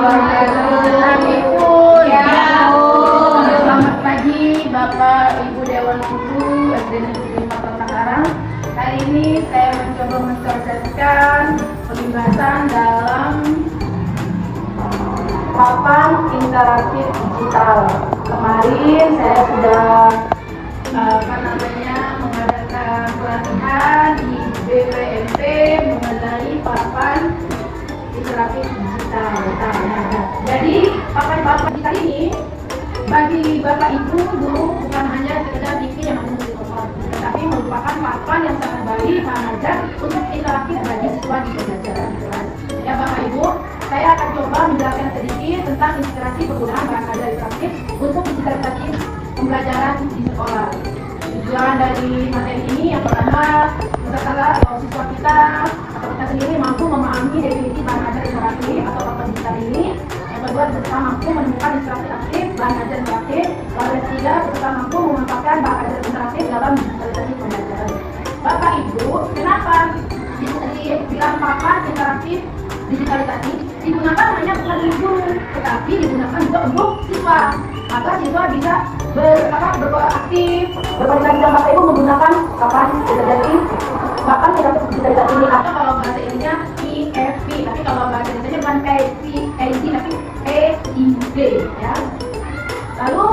wabarakatuh. Ya, selamat pagi Bapak Ibu Dewan Guru SD Negeri 5 Tangerang. Kali ini saya mencoba mensosialisasikan pembahasan dalam papan interaktif digital. Kemarin saya sudah mengadakan pelatihan di BPMP mengenai papan interaktif digital. Jadi papan digital ini bagi Bapak Ibu guru bukan hanya sekedar TV yang menunggu di komputer, tetapi merupakan papan yang sangat baik mengajar untuk interaktif bagi siswa di pembelajaran. Ya Bapak Ibu, saya akan coba menjelaskan sedikit tentang inspirasi penggunaan bahan ajar interaktif untuk digitalisasi pembelajaran di sekolah. Tujuan dari materi ini yang pertama, peserta atau siswa kita atau kita sendiri mampu memahami definisi bahan ajar interaktif atau papan digital ini. Yang kedua, peserta mampu menemukan inspirasi aktif bahan ajar interaktif. Lalu yang ketiga, peserta mampu memanfaatkan bahan ajar interaktif dalam digitalisasi pembelajaran. Bapak Ibu, kenapa dibilang papan interaktif digitalisasi? Digunakan hanya bukan untuk guru, tetapi digunakan juga untuk siswa. Maka siswa bisa beraktif, berkoordinasi dengan Bapak Ibu menggunakan papan digitalisasi. Bahkan tidak digitalisasi ini atau kalau bahasa ininya EFP, tapi kalau bahasa Indonesia bukan PID tapi PID ya. Lalu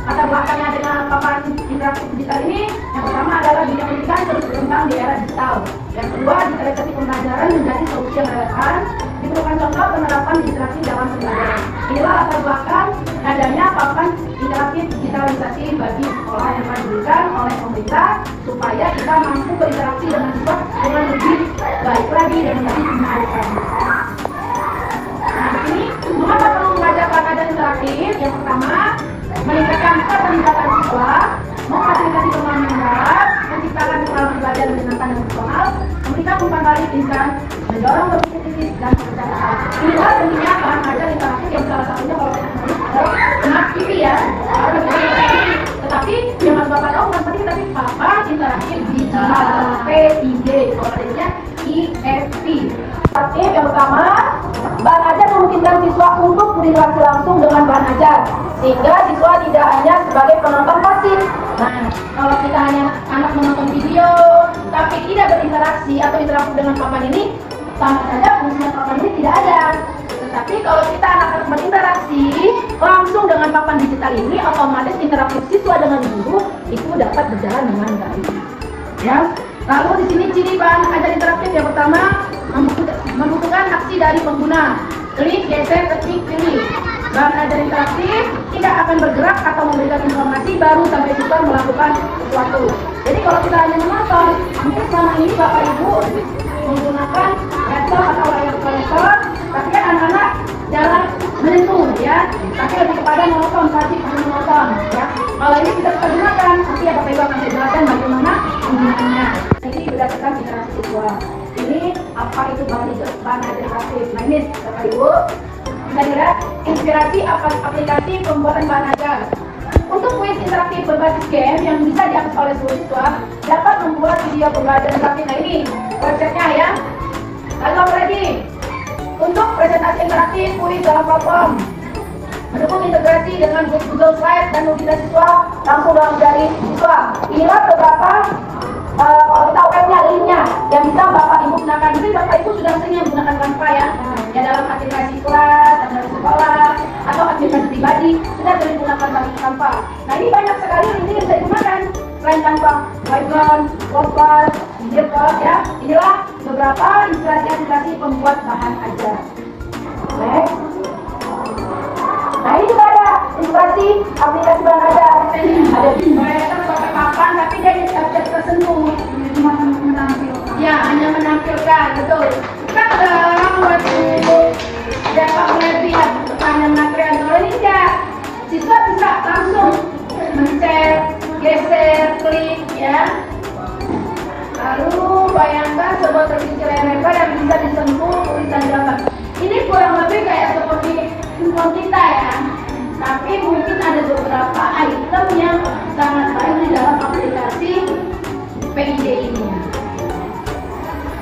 latar belakangnya dengan papan interaktif digital ini, yang pertama adalah dunia pendidikan terus berkembang di era digital. Yang kedua, digitalisasi pembelajaran menjadi solusi yang relevan. Diperlukan contoh penerapan digitalisasi dalam pembelajaran. Inilah latar belakang adanya papan interaktif digitalisasi bagi sekolah yang diberikan oleh pemerintah supaya kita mampu berinteraksi dengan siswa dengan lebih baik lagi dan lebih menyenangkan. Nah, di sini mengapa perlu belajar bahan ajar interaktif? Yang pertama, meningkatkan keterlibatan siswa, memfasilitasi pemahaman yang dalam, menciptakan pengalaman belajar menyenangkan dan personal, memberikan umpan balik instan, mendorong berpikir kritis dan kecerdasan. Inilah pentingnya bahan ajar interaktif yang salah satunya kalau saya adalah Smart TV ya. Tetapi yang harus Bapak tahu bukan penting, tapi papan interaktif digital PID, kalau adanya EFP. Yang pertama, bahan ajar memungkinkan siswa untuk berinteraksi langsung dengan bahan ajar, sehingga siswa tidak hanya sebagai penonton pasif. Nah, kalau kita hanya anak menonton video, tapi tidak berinteraksi atau interaktif dengan papan ini, sama saja fungsinya papan ini tidak ada. Tetapi kalau kita anak-anak berinteraksi langsung dengan papan digital ini, otomatis interaktif siswa dengan guru itu dapat berjalan dengan baik. Ya. Lalu di sini ciri bahan ajar interaktif yang pertama, membutuhkan aksi dari pengguna. Klik, geser, ketik, pilih. Bahan ajar interaktif tidak akan bergerak atau memberikan informasi baru sampai siswa melakukan sesuatu. Jadi kalau kita hanya menonton, mungkin selama ini Bapak Ibu menggunakan laptop atau layar proyektor, tapi kan anak-anak jarang menyentuh ya, tapi lebih kepada menonton, pasif menonton ya. Kalau ini bisa kita gunakan, nanti ya Bapak Ibu akan saya jelaskan bagaimana penggunaannya. Jadi berdasarkan interaksi siswa. Ini apa itu bahan ajar interaktif? Nah ini Bapak Ibu bisa dilihat inspirasi aplikasi pembuatan bahan ajar. Untuk kuis interaktif berbasis game yang bisa diakses oleh seluruh siswa dapat membuat video pembelajaran interaktif. Nah ini websitenya ya. Lalu apa lagi? Untuk presentasi interaktif kuis dalam platform, mendukung integrasi dengan Google Slide dan mobilitas siswa langsung dari siswa. Inilah beberapa kalau kita webnya, linknya yang bisa Bapak Ibu gunakan. Mungkin Bapak Ibu sudah sering menggunakan Canva ya, dalam aplikasi kelas, atau sekolah, atau aplikasi pribadi sudah sering menggunakan Canva. Nah ini banyak sekali link yang bisa digunakan selain Canva, Whiteboard, Wordpad, Videocall ya. Inilah beberapa inspirasi pembuat bahan ajar. Next. Nah ini juga ada inspirasi aplikasi bahan ajar. Ada mereka pakai papan tapi dia tidak tersentuh, cuma menampilkan. Ya hanya menampilkan, betul. Kita dalam waktu dapat melihat hanya material. Kalau ini tidak, siswa bisa langsung mencet, geser, klik ya. Lalu bayangkan sebuah terkecil yang lebar yang bisa disentuh tulisan gambar. Ini kurang lebih kayak seperti handphone kita ya. Tapi mungkin ada beberapa item yang sangat baik di dalam aplikasi PID ini.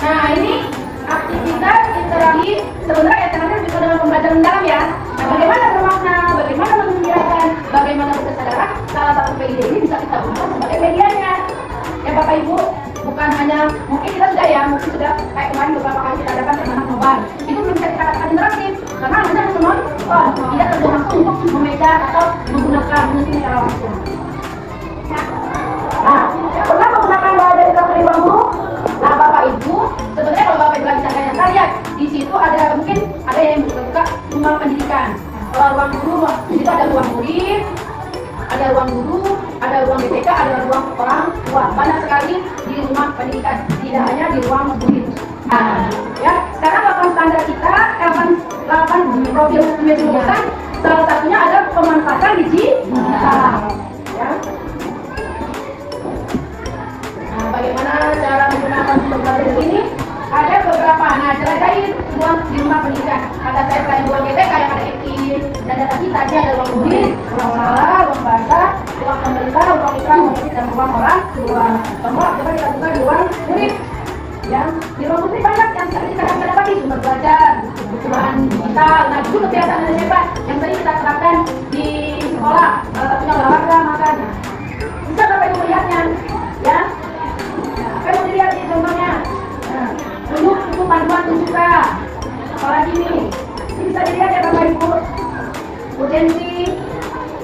Nah ini aktivitas interaksi sebenarnya yang terakhir bisa dengan pembelajaran dalam ya. menggunakan ini secara langsung. Nah, pernah menggunakan doa dari Kak Ibu? Nah, Bapak Ibu, sebenarnya kalau Bapak Ibu lagi tanya, lihat di situ ada mungkin ada yang buka rumah pendidikan. Kalau ruang guru, di situ ada ruang murid, ada ruang guru, ada ruang BPK, ada ruang orang tua. Banyak sekali di rumah pendidikan, tidak hanya di ruang murid. Nah, ya, sekarang 8 standar kita, 8 profil jurusan, salah satunya ada pemanfaatan digital. Ya. Nah, bagaimana cara menggunakan pembelajaran ini? Ada beberapa. Nah, jelajahi ruang di rumah pendidikan. Kata saya selain ruang BPK yang ada ekin dan data kita, dia ada ruang murid, ruang salah, ruang bahasa, ruang pemerintah, ruang iklan, ruang musik, dan ruang orang tua. Semua coba kita buka di ruang murid. Ya, di ruang murid banyak yang sering kita dapati sumber belajar, bahan digital. Nah, itu kebiasaan yang hebat yang sering kita terapkan di sekolah. Salah satunya olahraga, makan. Bisa Bapak Ibu melihatnya, ya. Apa yang dilihat ini contohnya? Nah, untuk panduan tunjukkan. Apalagi ini bisa dilihat ya Bapak Ibu. Urgensi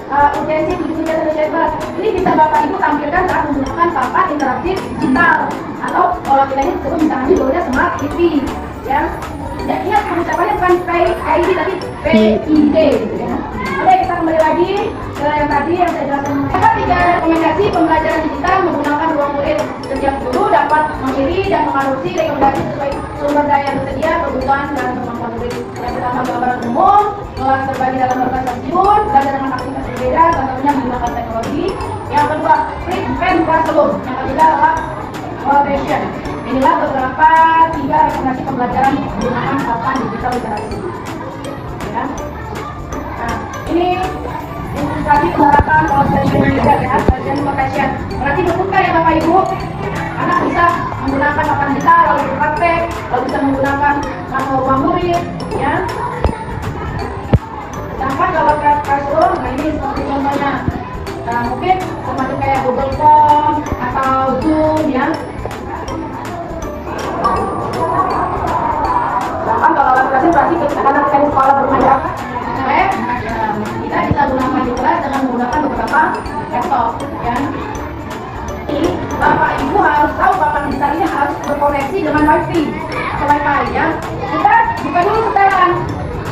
77 Desember. Ini bisa Bapak Ibu tampilkan saat menggunakan papan interaktif digital atau kalau kita ini sebut misalnya dulunya smart TV, ya. Ya, ingat pengucapannya bukan PID tapi PID, gitu ya. Oke, kita kembali lagi ke yang tadi yang saya jelaskan. Apa 3 rekomendasi pembelajaran digital menggunakan ruang murid? Setiap guru dapat memilih dan mengadopsi rekomendasi sesuai sumber daya yang tersedia, kebutuhan dan kemampuan murid. Yang pertama, gambaran umum, kelas terbagi dalam beberapa stasiun, belajar dengan aktivitas berbeda, contohnya menggunakan teknologi. Yang kedua, flip pen classroom. Yang ketiga adalah collaboration. Inilah beberapa 3 rekomendasi pembelajaran menggunakan papan digital literasi. Ya. Nah, ini ilustrasi penerapan collaboration juga ya, collaboration. Berarti bertukar ya Bapak Ibu. Anak bisa menggunakan papan digital, lalu berpraktek, lalu bisa menggunakan ruang murid, ya. Sedangkan kalau classroom, nah ini seperti contohnya. Nah, mungkin semacam kayak Google Form atau Zoom, ya. Sedangkan kalau aplikasi pasti karena kita di sekolah bermain apa? Kita bisa gunakan di kelas dengan menggunakan beberapa laptop, ya. Ini Bapak Ibu harus tahu papan digital ini harus berkoneksi dengan WiFi atau WiFi, ya. Kita buka dulu setelan,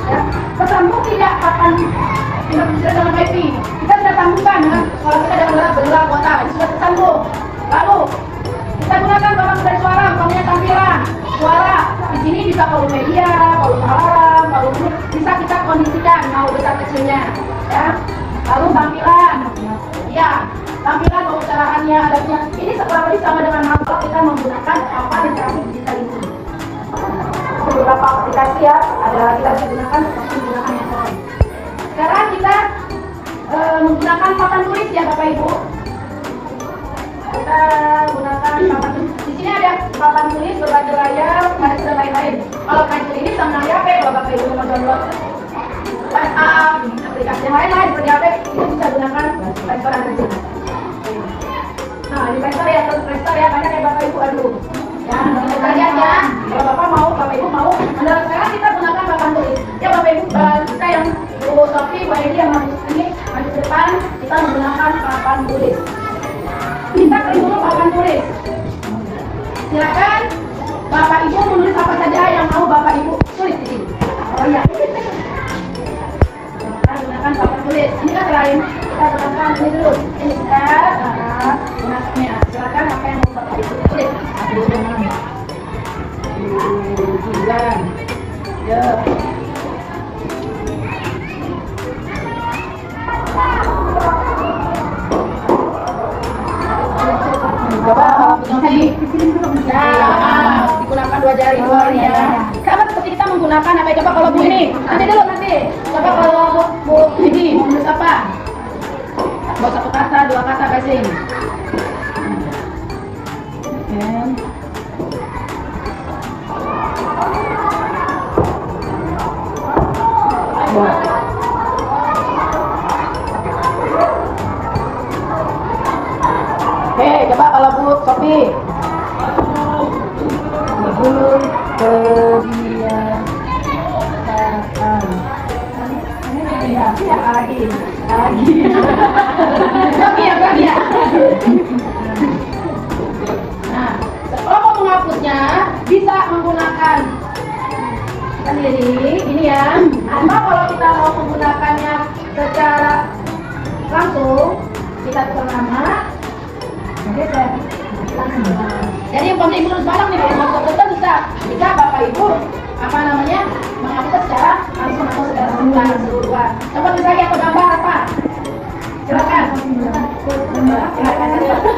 ya. Tersambung tidak papan tidak bisa dengan WiFi. Kita sudah sambungkan dengan kalau kita dengan berulang kuota itu sudah tersambung. Lalu kita gunakan papan dari suara, umpamanya tampilan suara. Di sini bisa volume media, volume alarm, volume bisa kita kondisikan mau besar kecilnya, ya. Lalu tampilan, ya. Tampilan pembicaraannya adanya. Ini kurang lebih sama dengan kalau kita menggunakan papan interaktif digital ini. Beberapa aplikasi ya, ada kita bisa gunakan seperti menggunakan handphone. Sekarang kita menggunakan papan tulis ya Bapak Ibu. Kita gunakan papan tulis. Di sini ada papan tulis berbagai layar, garis dan lain-lain. Kalau kajian ini sama dengan HP, kalau Bapak Ibu mau download WhatsApp, aplikasi yang lain-lain seperti HP, itu bisa gunakan restoran saja. Nah, di restoran ya, restoran ya banyak ya Bapak Ibu aduh. Ya, kita lihat ya. Kalau Bapak mau, Bapak Ibu mau. Nah, sekarang kita gunakan papan tulis. Ya Bapak Ibu, kita yang Bu Sofi, Bu Edi yang maju ini, maju ke depan, kita menggunakan papan tulis. Kita klik dulu papan tulis. Silakan Bapak Ibu menulis apa saja yang mau Bapak Ibu tulis di sini. Oh iya. Kita gunakan papan tulis. Ini kan selain kita gunakan ini dulu. Ini kita gunakannya. Silakan apa yang mau Bapak Ibu tulis. Bulan. Ya. Coba tadi digunakan 2 jari ya. Sama seperti kita menggunakan apa? Coba kalau Bu ini nanti dulu nanti. Coba kalau Bu ini menulis apa? Mau 1 kata, 2 kata bahasa ini. Oke, coba kalau Bu Sofi. Ibu kebiasaan. Ini tidak adil. Lagi. Bahagia. Nah, kalau mau menghapusnya bisa menggunakan sendiri, ini ya. Atau kalau kita mau menggunakannya secara langsung, kita tukar nama. Jadi yang pemilik lulus barang nih, kalau mau betul bisa Bapak Ibu apa namanya menghapus secara langsung atau secara keseluruhan. Coba misalnya atau gambar apa? Silakan.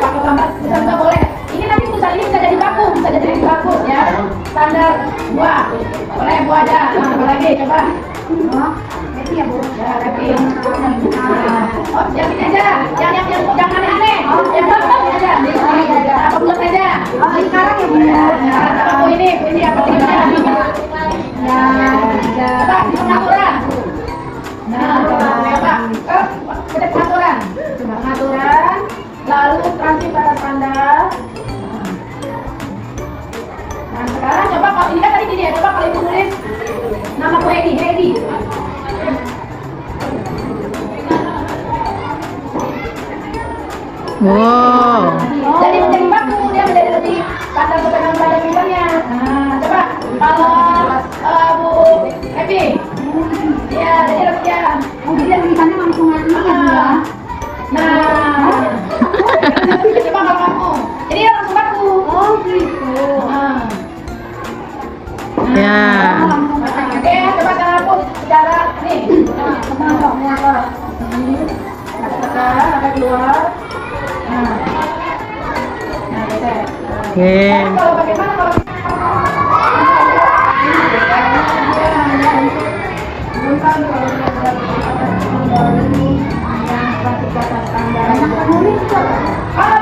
Pakai gambar bisa boleh. Ini nanti tulisan ini bisa jadi bagus ya. Standar buah. Boleh buah aja. Nah, apa lagi coba? Happy ya Bu. Ya happy. Oh, yakin aja. Jangan aneh. Yang aja. Apa bulat aja. Sekarang ya Bu. Apa ini apa ini? Ya. Coba di pengaturan. Nah, coba. Ada pengaturan. Coba pengaturan. Lalu transit pada standar. Nah, sekarang coba kalau ini kan tadi gini ya. Coba kalau ibu tulis nama Bu Hedi. Wow. Jadi menjadi baku, dia menjadi lebih padat kepegang pada misalnya. Nah, coba kalau Bu Happy, dia jadi lebih ya. Oh, jadi tulisannya langsung ini ya. Nah, coba kalau kamu, jadi dia langsung baku. Oh, gitu. Ya. Oke, coba cara hapus secara nih. Ada keluar. Oke. Kalau bagaimana kalau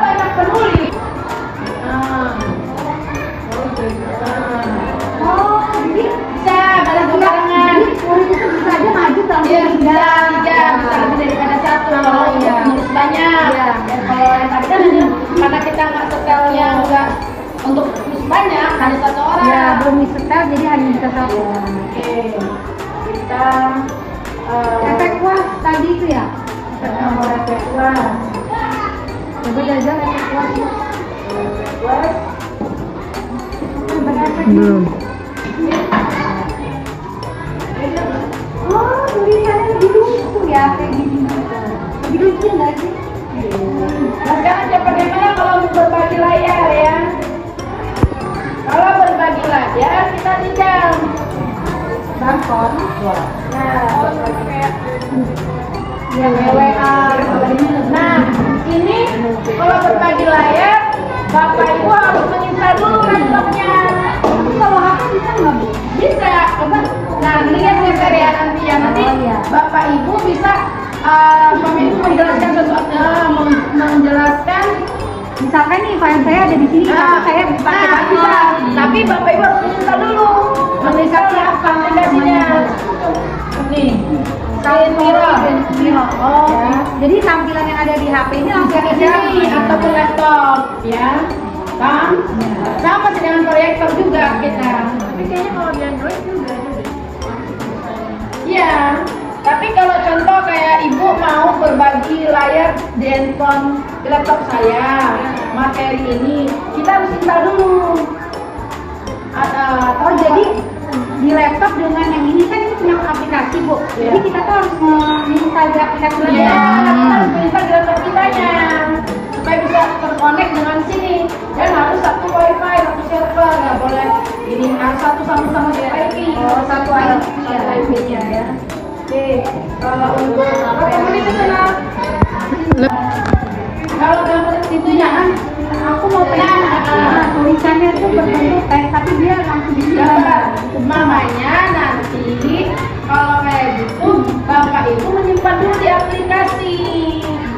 banyak penulis. Oh, jadi Bisa balas sembarangan. murid itu bisa aja maju sampai Iya, bisa lebih daripada satu. Kalau penulis banyak. Dan kalau yang tadi kan karena kita nggak setelnya nggak untuk penulis banyak, hanya satu orang. ya belum disetel jadi hanya bisa satu. Oke, kita Efek kuas tadi itu ya. nomor efek luas. Coba jajan efek kuas. Luas. Berefek. Belum. Oh, tulisannya lebih lucu ya kayak gini. Lebih lucu nggak sih? Nah, sekarang coba bagaimana kalau berbagi layar ya? Kalau berbagi layar kita tinggal Bangkon. nah, Ya WA. nah ini kalau berbagi layar Bapak Ibu harus menginstal dulu laptopnya. Tapi kalau HP bisa nggak Bu? Bisa, coba. Nah ini yang kriteria nanti ya nanti Bapak Ibu bisa menjelaskan sesuatu, menjelaskan. Misalkan nih file saya ada di sini, tapi saya pakai bisa. Tapi Bapak Ibu harus menginstal dulu. Menginstal aplikasinya. Nih, Screen Mirror. Oh, jadi tampilan yang ada di HP ini langsung Di sini ataupun laptop, ya. Kan? Sama sih dengan proyektor juga kita. Tapi kayaknya kalau di Android juga. Iya. Tapi kalau contoh kayak ibu mau berbagi layar di handphone di laptop saya, materi ini kita harus install dulu. Oh, jadi di laptop dengan yang ini kan ini punya aplikasi Bu. Iya. Jadi kita tuh harus menginstal di aplikasi Iya, lain. kita harus install di laptop kitanya supaya bisa terkonek dengan sini. Dan harus satu wifi, satu server, nggak boleh ini harus satu sama-sama IP. Oh, satu IP ya. Satu IP-nya ya. Oke, kalau untuk berapa menit itu nak? Kalau gambar itunya Aku mau pengen tulisannya tuh berbentuk teks, tapi dia langsung di gambar. Mamanya nanti kalau kayak gitu Bapak Ibu menyimpan dulu di aplikasi.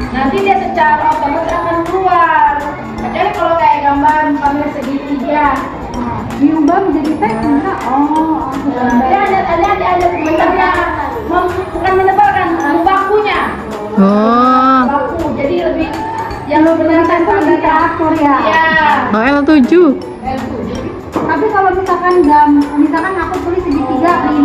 Nanti dia secara otomatis akan keluar. Kecuali kalau kayak gambar umpamanya segitiga. diubah menjadi teks enggak? Oh, Dia ada bentuknya bukan menebalkan, bakunya. Oh. Baku. Jadi lebih yang benar lebih teratur ya. Ya. Oh, L7. Tapi kalau misalkan misalkan aku tulis segitiga 5